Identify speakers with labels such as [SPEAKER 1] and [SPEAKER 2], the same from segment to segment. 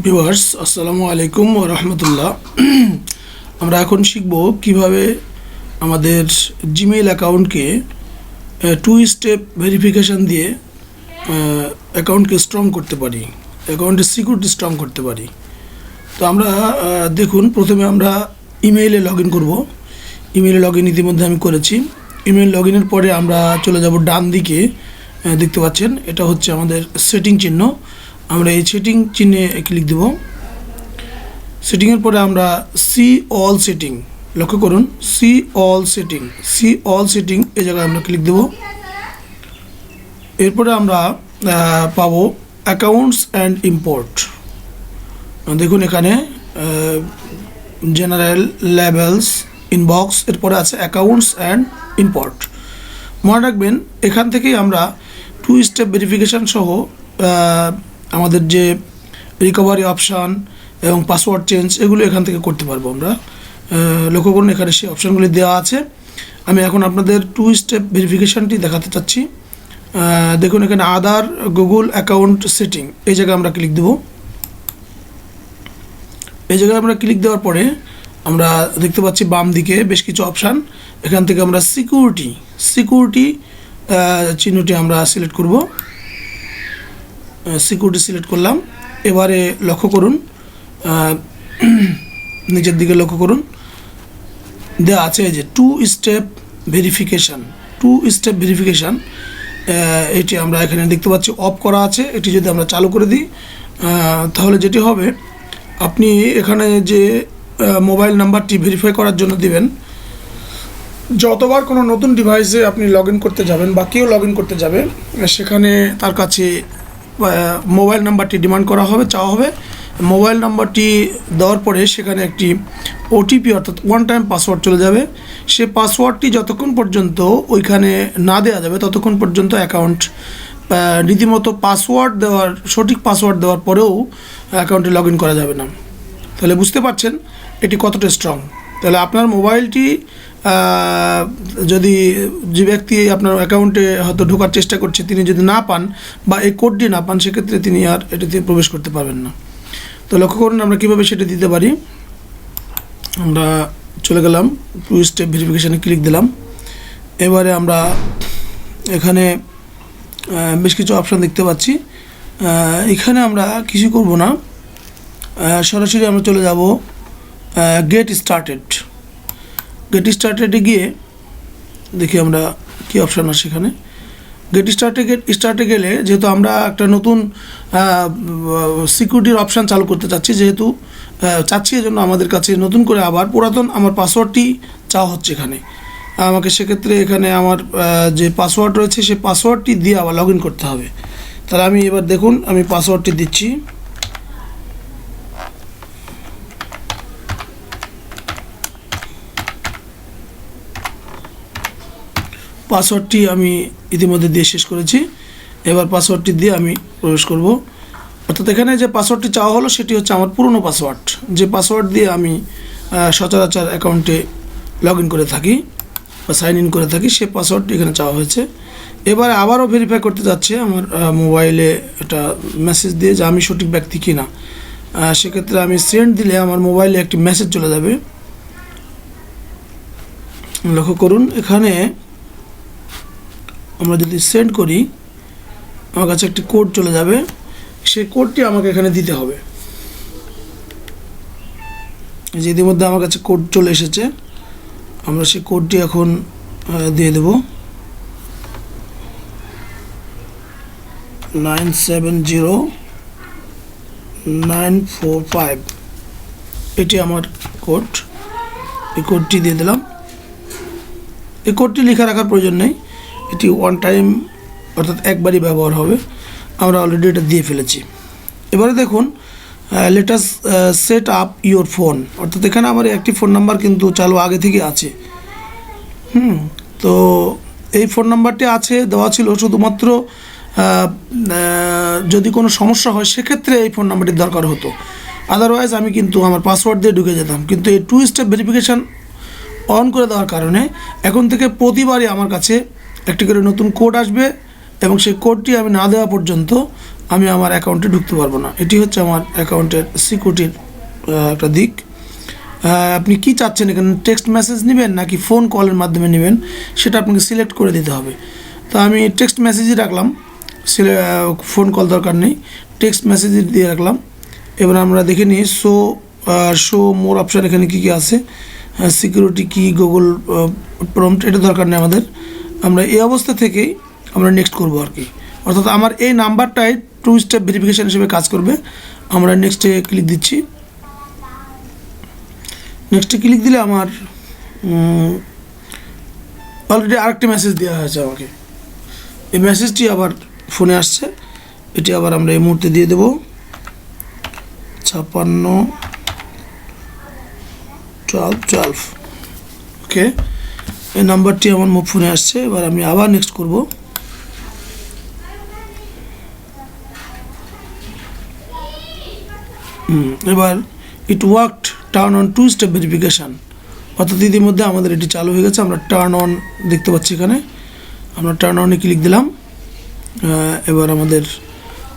[SPEAKER 1] Viewers আসসালামু আলাইকুম ওয়া রাহমাতুল্লাহ। আমরা এখন শিখব কিভাবে আমাদের জিমেইল অ্যাকাউন্টকে টু স্টেপ ভেরিফিকেশন দিয়ে অ্যাকাউন্টকে স্ট্রং করতে পারি, অ্যাকাউন্টের সিকিউরিটি স্ট্রং করতে পারি। তো আমরা দেখুন, প্রথমে আমরা ইমেইলে লগ ইন করবো। ইমেইলে লগ ইন ইতিমধ্যে আমি করেছি। ইমেইল লগ ইনের পরে আমরা চলে যাব ডান দিকে, দেখতে পাচ্ছেন এটা হচ্ছে আমাদের সেটিং চিহ্ন। আমরা এই সেটিং চিহ্নে ক্লিক দেব। সেটিংয়ের পরে আমরা সি অল সেটিং, লক্ষ্য করুন সি অল সেটিং এই জায়গায় আমরা ক্লিক দেব। এরপরে আমরা পাবো অ্যাকাউন্টস অ্যান্ড ইম্পোর্ট। দেখুন এখানে জেনারেল, লেভেলস, ইনবক্স, এরপরে আছে অ্যাকাউন্টস অ্যান্ড ইম্পোর্ট। মনে রাখবেন এখান থেকেই আমরা টু স্টেপ ভেরিফিকেশান সহ আমাদের যে রিকভারি অপশান এবং পাসওয়ার্ড চেঞ্জ এগুলো এখান থেকে করতে পারবো আমরা। লক্ষ্য করুন এখানে সেই অপশানগুলি দেওয়া আছে। আমি এখন আপনাদের টু স্টেপ ভেরিফিকেশানটি দেখাতে চাচ্ছি। দেখুন এখানে আদার গুগল অ্যাকাউন্ট সেটিং, এই জায়গায় আমরা ক্লিক দেব। এই জায়গায় আমরা ক্লিক দেওয়ার পরে আমরা দেখতে পাচ্ছি বাম দিকে বেশ কিছু অপশান। এখান থেকে আমরা সিকিউরিটি চিহ্নটি আমরা সিলেক্ট করব। সিকিউরিটি সিলেক্ট করলাম। এবারে লক্ষ্য করুন নিচের দিকে লক্ষ্য করুন দেওয়া আছে এই যে টু স্টেপ ভেরিফিকেশান। এটি আমরা এখানে দেখতে পাচ্ছি অফ করা আছে। এটি যদি আমরা চালু করে দিই তাহলে যেটি হবে, আপনি এখানে যে মোবাইল নাম্বারটি ভেরিফাই করার জন্য দিবেন, যতবার কোনো নতুন ডিভাইসে আপনি লগ ইন করতে যাবেন বা কেউ লগ ইন করতে যাবে, সেখানে তার কাছে মোবাইল নাম্বারটি ডিমান্ড করা হবে, চাওয়া হবে। মোবাইল নাম্বারটি দেওয়ার পরে সেখানে একটি ওটিপি অর্থাৎ ওয়ান টাইম পাসওয়ার্ড চলে যাবে। সে পাসওয়ার্ডটি যতক্ষণ পর্যন্ত ওইখানে না দেওয়া যাবে ততক্ষণ পর্যন্ত অ্যাকাউন্ট রীতিমতো সঠিক পাসওয়ার্ড দেওয়ার পরেও অ্যাকাউন্টে লগ ইন করা যাবে না। তাহলে বুঝতে পারছেন এটি কতটা স্ট্রং। তাহলে আপনার মোবাইলটি যদি যে ব্যক্তি আপনার অ্যাকাউন্টে হয়তো ঢোকার চেষ্টা করছে তিনি যদি না পান বা এই কোডটি না পান, সেক্ষেত্রে তিনি আর এটিতে প্রবেশ করতে পারবেন না। তো লক্ষ্য করুন আমরা কীভাবে সেটা দিতে পারি। আমরা চলে গেলাম টু স্টেপ ভেরিফিকেশানে ক্লিক দিলাম। এবারে আমরা এখানে বেশ কিছু অপশান দেখতে পাচ্ছি। এখানে আমরা কিছু করব না, সরাসরি আমরা চলে যাব গেট স্টার্টেডে গিয়ে দেখি আমরা কী অপশান আছে সেখানে। গেট স্টার্টে গেলে যেহেতু আমরা একটা নতুন সিকিউরিটির অপশান চালু করতে চাচ্ছি, এজন্য আমাদের কাছে নতুন করে আবার পুরাতন আমার পাসওয়ার্ডটি চাওয়া হচ্ছে এখানে। আমাকে সেক্ষেত্রে এখানে আমার যে পাসওয়ার্ড রয়েছে সেই পাসওয়ার্ডটি দিয়ে আবার লগ ইন করতে হবে। তাহলে আমি এবার দেখুন আমি পাসওয়ার্ডটি দিচ্ছি। পাসওয়ার্ডটি আমি ইতিমধ্যে দিয়ে শেষ করেছি। এবার পাসওয়ার্ডটি দিয়ে আমি প্রবেশ করব। অর্থাৎ এখানে যে পাসওয়ার্ডটি চাওয়া হলো সেটি হচ্ছে আমার পুরনো পাসওয়ার্ড, যে পাসওয়ার্ড দিয়ে আমি সচরাচর অ্যাকাউন্টে লগ ইন করে থাকি বা সাইন ইন করে থাকি, সে পাসওয়ার্ডটি এখানে চাওয়া হয়েছে। এবারে আবারও ভেরিফাই করতে যাচ্ছে আমার মোবাইলে একটা মেসেজ দিয়ে যে আমি সঠিক ব্যক্তি কিনা। সেক্ষেত্রে আমি সেন্ড দিলে আমার মোবাইলে একটি মেসেজ চলে যাবে। লক্ষ্য করুন এখানে আমরা যদি সেন্ড করি আমার কাছে একটি কোড চলে যাবে। সেই কোডটি আমাকে এখানে দিতে হবে। যে ইতিমধ্যে আমার কাছে কোড চলে এসেছে, আমরা সেই কোডটি এখন দিয়ে দেব। 970945 এটি আমার কোড। এই কোডটি দিয়ে দিলাম। এই কোডটি লেখা রাখার প্রয়োজন নেই, এটি ওয়ান টাইম অর্থাৎ একবারই ব্যবহার হবে। আমরা অলরেডি এটা দিয়ে ফেলেছি। এবারে দেখুন let us set up your phone, অর্থাৎ এখানে আমার একটি ফোন নাম্বার কিন্তু চালু আগে থেকে আছে। তো এই ফোন নাম্বারটি দেওয়া ছিল শুধুমাত্র যদি কোনো সমস্যা হয় সেক্ষেত্রে এই ফোন নাম্বারটির দরকার হতো। আদারওয়াইজ আমি কিন্তু আমার পাসওয়ার্ড দিয়ে ঢুকে যেতাম। কিন্তু এই টু স্টেপ ভেরিফিকেশান অন করে দেওয়ার কারণে এখন থেকে প্রতিবারই আমার কাছে একটি করে নতুন কোড আসবে এবং সেই কোডটি আমি না দেওয়া পর্যন্ত আমি আমার অ্যাকাউন্টে ঢুকতে পারবো না। এটি হচ্ছে আমার অ্যাকাউন্টের সিকিউরিটির একটা দিক। আপনি কি চাচ্ছেন এখানে, টেক্সট মেসেজ নেবেন নাকি ফোন কলের মাধ্যমে নেবেন, সেটা আপনাকে সিলেক্ট করে দিতে হবে। তো আমি টেক্সট মেসেজই রাখলাম, ফোন কল দরকার নেই, টেক্সট মেসেজই দিয়ে রাখলাম। এবার আমরা দেখে নিই শো মোর অপশান এখানে কী কী আছে, সিকিউরিটি কি, গুগল প্রম্পট, এটা দরকার নেই আমাদের। আমরা এই অবস্থা থেকেই আমরা নেক্সট করবো আর কি, অর্থাৎ আমার এই নাম্বারটাই 2 স্টেপ ভেরিফিকেশান হিসেবে কাজ করবে। আমরা নেক্সটে ক্লিক দিচ্ছি। নেক্সটে ক্লিক দিলে আমার অলরেডি আরেকটি মেসেজ দেওয়া হয়েছে আমাকে, এই মেসেজটি আবার ফোনে আসছে, এটি আবার আমরা এই মুহূর্তে দিয়ে দেব 561212। ওকে, এই নাম্বারটি আমার ফোনে আসছে। এবার আমি আবার নেক্সট করব। এবার ইট worked turn on 2 step verification, অর্থাৎ ইতিমধ্যে আমাদের এটি চালু হয়ে গেছে। আমরা টার্ন অন দেখতে পাচ্ছি এখানে, আমরা টার্ন অনে ক্লিক দিলাম। এবার আমাদের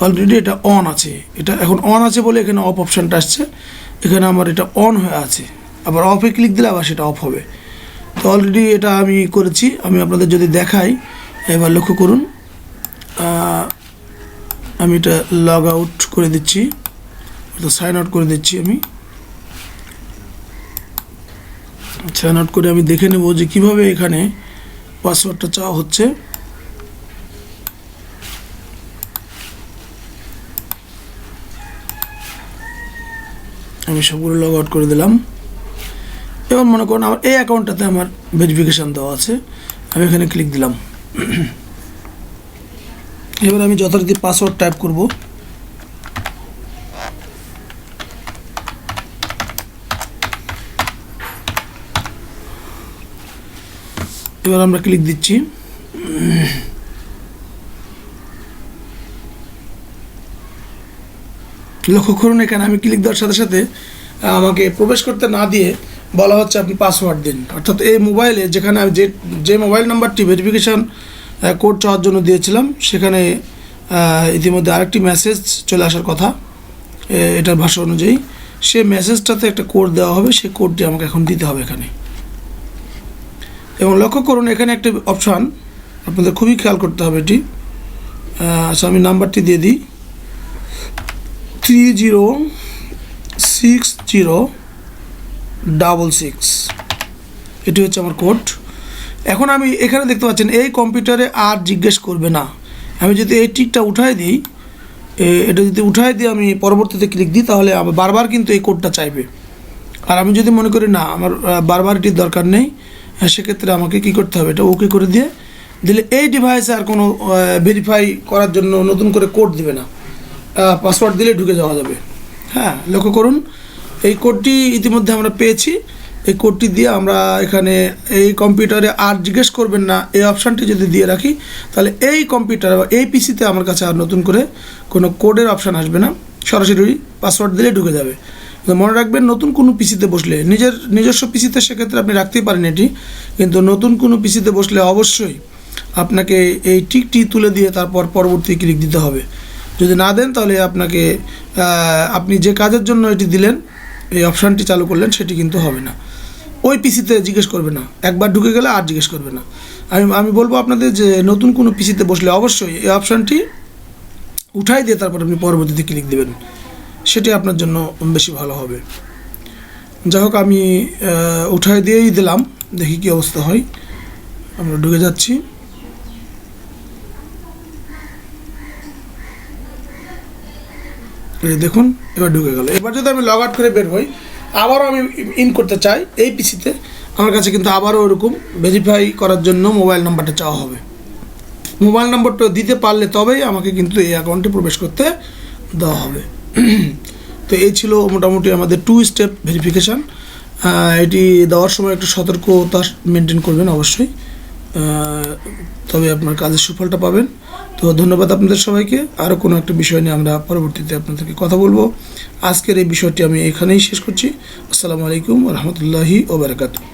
[SPEAKER 1] অলরেডি এটা অন আছে, এটা এখন অন আছে বলে এখানে অফ অপশানটা আসছে। এখানে আমার এটা অন হয়ে আছে, আবার অফে ক্লিক দিলে আবার সেটা অফ হবে। তো অলরেডি এটা আমি করেছি, আমি আপনাদের যদি দেখাই, এবার লক্ষ্য করুন, আমি এটা লগ আউট করে দিচ্ছি, অর্থাৎ সাইন আউট করে দিচ্ছি। আমি সাইন আউট করে আমি দেখে নেব যে কীভাবে এখানে পাসওয়ার্ডটা চাওয়া হচ্ছে। আমি সবগুলো লগ আউট করে দিলাম। এবার মনে করুন আমার এই অ্যাকাউন্টটাতে আমার ভেরিফিকেশান দেওয়া আছে, আমি এখানে ক্লিক দিলাম। এবার আমি যথারীতি পাসওয়ার্ড টাইপ করব। এবার আমরা ক্লিক দিচ্ছি। লক্ষ্য করুন এখানে আমি ক্লিক দেওয়ার সাথে সাথে আমাকে প্রবেশ করতে না দিয়ে বলা হচ্ছে আপনি পাসওয়ার্ড দিন, অর্থাৎ এই মোবাইলে যেখানে আমি যে মোবাইল নাম্বারটি ভেরিফিকেশান কোড চাওয়ার জন্য দিয়েছিলাম, সেখানে ইতিমধ্যে আরেকটি মেসেজ চলে আসার কথা এটার ভাষা অনুযায়ী। সে মেসেজটাতে একটা কোড দেওয়া হবে, সেই কোডটি আমাকে এখন দিতে হবে এখানে। এবং লক্ষ্য করুন এখানে একটা অপশান আপনাদের খুবই খেয়াল করতে হবে এটি। আচ্ছা, আমি নাম্বারটি দিয়ে দিই 306066। এটি হচ্ছে আমার কোড। এখন আমি এখানে দেখতে পাচ্ছেন এই কম্পিউটারে আর জিজ্ঞেস করবে না। আমি যদি এই টিকটা উঠাই দিই, এটা যদি উঠাই দিয়ে আমি পরবর্তীতে ক্লিক দিই, তাহলে আবার বারবার কিন্তু এই কোডটা চাইবে। আর আমি যদি মনে করি না আমার বারবার এটির দরকার নেই, সেক্ষেত্রে আমাকে কী করতে হবে, এটা ওকে করে দিলে এই ডিভাইসে আর কোনো ভেরিফাই করার জন্য নতুন করে কোড দিবে না, পাসওয়ার্ড দিলে ঢুকে যাওয়া যাবে। হ্যাঁ, লক্ষ্য করুন এই কোডটি ইতিমধ্যে আমরা পেয়েছি। এই কোডটি দিয়ে আমরা এখানে এই কম্পিউটারে আর জিজ্ঞেস করবেন না এই অপশানটি যদি দিয়ে রাখি, তাহলে এই কম্পিউটার বা এই পিসিতে আমার কাছে আর নতুন করে কোনো কোডের অপশান আসবে না, সরাসরি পাসওয়ার্ড দিলে ঢুকে যাবে। মনে রাখবেন, নতুন কোনো পিসিতে বসলে, নিজস্ব পিসিতে সেক্ষেত্রে আপনি রাখতেই পারেন এটি, কিন্তু নতুন কোনো পিসিতে বসলে অবশ্যই আপনাকে এই টিকটি তুলে দিয়ে তারপর পরবর্তী ক্লিক দিতে হবে। যদি না দেন তাহলে আপনাকে আপনি যে কাজের জন্য এটি দিলেন, এই অপশানটি চালু করলেন, সেটি কিন্তু হবে না। ওই পিসিতে জিজ্ঞেস করবে না, একবার ঢুকে গেলে আর জিজ্ঞেস করবে না। আমি বলবো আপনাদের যে নতুন কোনো পিসিতে বসলে অবশ্যই এই অপশানটি উঠাই দিয়ে তারপর আপনি পরবর্তীতে ক্লিক দেবেন, সেটি আপনার জন্য বেশি ভালো হবে। যাই হোক, আমি উঠাই দিয়েই দিলাম, দেখি কি অবস্থা হয়। আমরা ঢুকে যাচ্ছি। দেখুন এবার ঢুকে গেল। এবার যদি আমি লগ আউট করে বের হই, আবারও আমি ইন করতে চাই এই পিসিতে, আমার কাছে কিন্তু আবারও ওরকম ভেরিফাই করার জন্য মোবাইল নাম্বারটা চাওয়া হবে। মোবাইল নম্বরটা দিতে পারলে তবেই আমাকে কিন্তু এই অ্যাকাউন্টে প্রবেশ করতে দেওয়া হবে। তো এই ছিল মোটামুটি আমাদের 2 স্টেপ ভেরিফিকেশান। এটি দেওয়ার সময় একটু সতর্কতা মেনটেন করবেন অবশ্যই, তবে আপনার কাজের সুফলটা পাবেন। তো ধন্যবাদ আপনাদের সবাইকে। আরও কোনো একটা বিষয় নিয়ে আমরা পরবর্তীতে আপনাদেরকে কথা বলবো। আজকের এই বিষয়টি আমি এখানেই শেষ করছি। আসসালামু আলাইকুম ওয়া রাহমাতুল্লাহি ওয়া বারাকাতুহু।